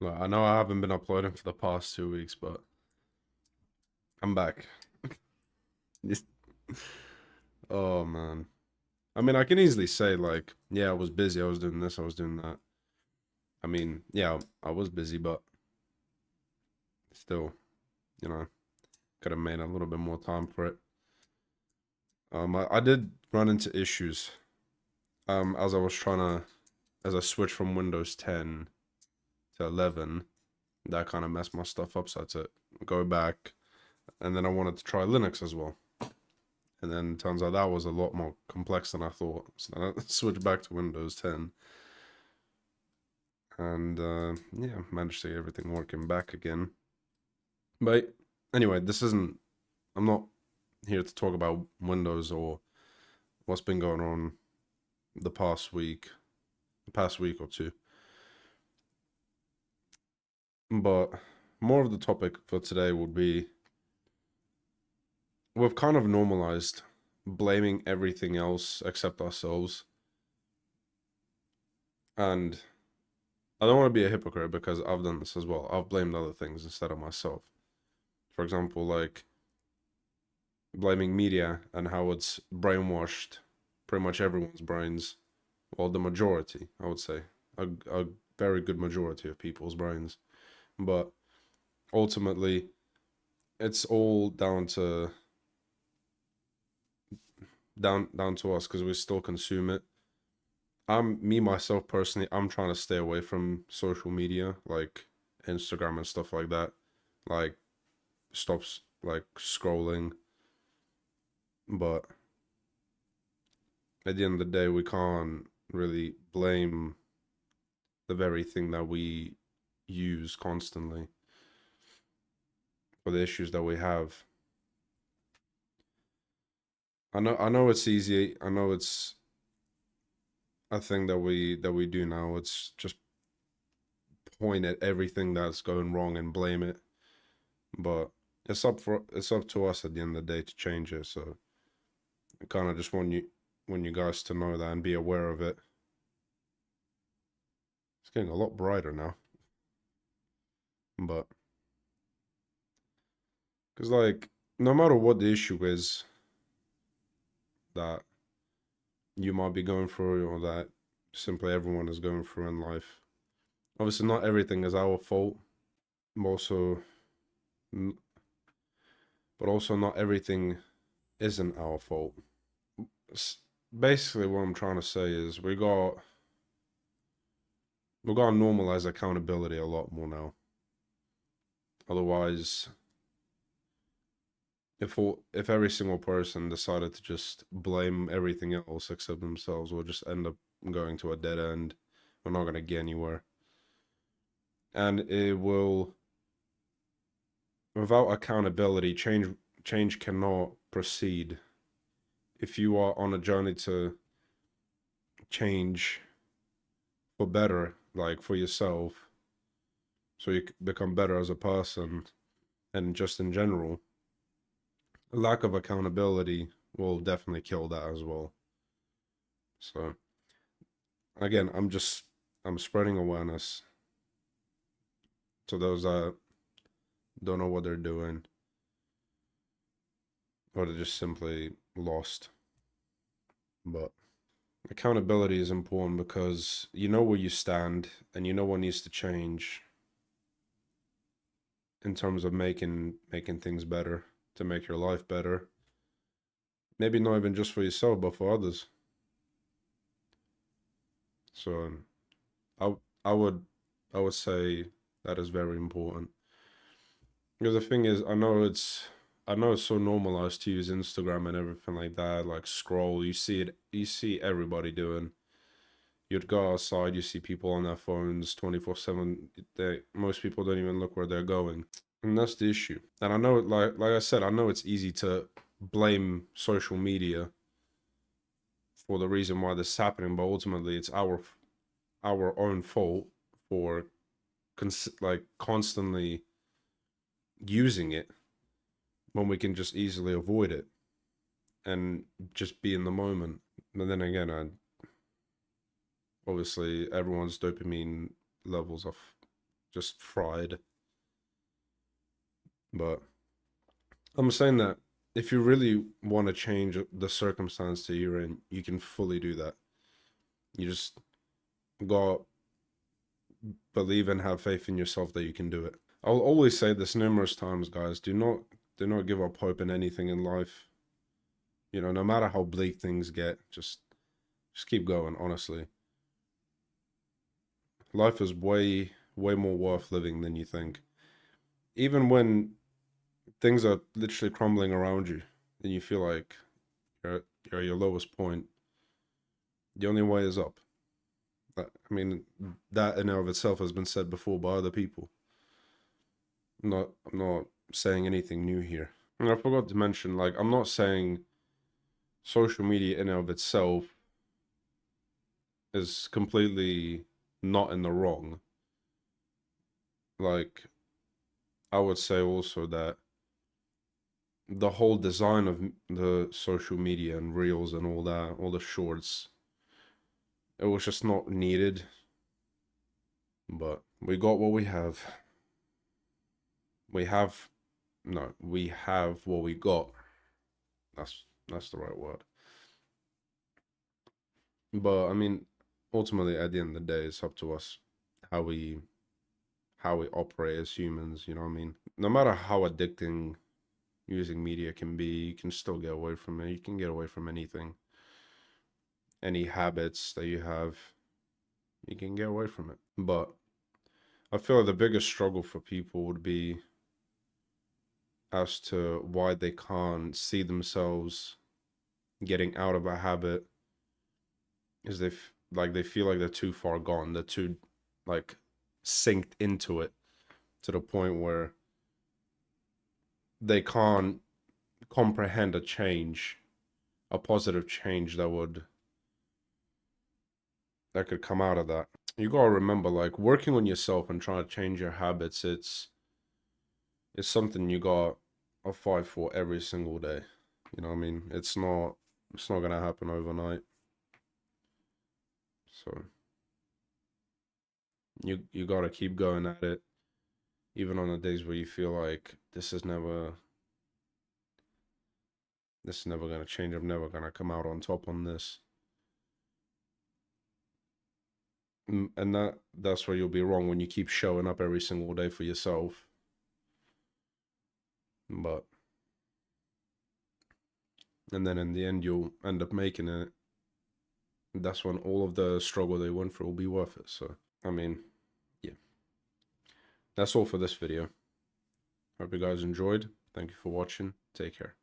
Look, I know I haven't been uploading for the past 2 weeks, but I'm back. Yes. Oh man. I mean, I can easily say like, yeah, I was busy. I was doing this. I was doing that. I mean, yeah, I was busy, but still, you know, could have made a little bit more time for it. I did run into issues. As I was trying to, as I switched from Windows 10 to 11, that kind of messed my stuff up. So I had to go back, and then I wanted to try Linux as well. And then turns out that was a lot more complex than I thought. So then I switched back to Windows 10. And yeah, managed to get everything working back again. But anyway, I'm not here to talk about Windows or what's been going on the past week or two. But more of the topic for today would be we've kind of normalized blaming everything else except ourselves. And I don't want to be a hypocrite because I've done this as well. I've blamed other things instead of myself. For example, like blaming media and how it's brainwashed pretty much everyone's brains. Well, the majority, I would say. A very good majority of people's brains. But ultimately, it's all down to us because we still consume it. Me myself personally, I'm trying to stay away from social media like Instagram and stuff like that. Like stops like scrolling. But at the end of the day, we can't really blame the very thing that we use constantly for the issues that we have. I know it's easy. I know it's a thing that we do now. It's just point at everything that's going wrong and blame it. But it's up to us at the end of the day to change it. So I kind of just want you guys to know that and be aware of it. It's getting a lot brighter now. But because like no matter what the issue is that you might be going through or that simply everyone is going through in life. Obviously, not everything is our fault, but also not everything isn't our fault. Basically, what I'm trying to say is we got to normalize accountability a lot more now. Otherwise, if every single person decided to just blame everything else except themselves, we'll just end up going to a dead end. We're not gonna get anywhere, and it will without accountability, change cannot proceed. If you are on a journey to change for better, like for yourself, so you become better as a person and just in general, a lack of accountability will definitely kill that as well. So again, I'm spreading awareness to those that don't know what they're doing or they're just simply lost. But accountability is important because you know where you stand and you know what needs to change in terms of making things better to make your life better. Maybe not even just for yourself, but for others. So I I would I would say that is very important. Because the thing is, I know it's so normalized to use Instagram and everything like that, like scroll, you see everybody doing. You'd go outside, you see people on their phones 24/7. Most people don't even look where they're going. And that's the issue. And I know, like I said, I know it's easy to blame social media for the reason why this is happening, but ultimately it's our own fault for like constantly using it when we can just easily avoid it and just be in the moment. But then again, obviously everyone's dopamine levels are just fried. But I'm saying that if you really want to change the circumstance that you're in, you can fully do that. You just got believe and have faith in yourself that you can do it. I'll always say this numerous times, guys. Do not give up hope in anything in life. You know, no matter how bleak things get, just keep going, honestly. Life is way more worth living than you think. Even when things are literally crumbling around you and you feel like you're at your lowest point, the only way is up. I mean, that in and of itself has been said before by other people. I'm not saying anything new here. And I forgot to mention, like, I'm not saying social media in and of itself is completely not in the wrong. Like, I would say also that the whole design of the social media and reels and all that, all the shorts, it was just not needed. But we got what we have. We have, no, we have what we got. That's the right word. But I mean, ultimately, at the end of the day, it's up to us how we how we operate as humans. You know what I mean? No matter how addicting using media can be, you can still get away from it. You can get away from anything, any habits that you have, you can get away from it. But I feel like the biggest struggle for people would be as to why they can't see themselves getting out of a habit is they feel like they're too far gone. They're too like synced into it to the point where they can't comprehend a change, a positive change that could come out of that. You gotta remember, like working on yourself and trying to change your habits, it's something you got to fight for every single day. You know what I mean? It's not gonna happen overnight. So you gotta keep going at it, even on the days where you feel like this is never gonna change. I'm never gonna come out on top on this. And that's where you'll be wrong when you keep showing up every single day for yourself. But and then in the end you'll end up making it. That's when all of the struggle they went through will be worth it. So I mean, yeah. That's all for this video. Hope you guys enjoyed. Thank you for watching. Take care.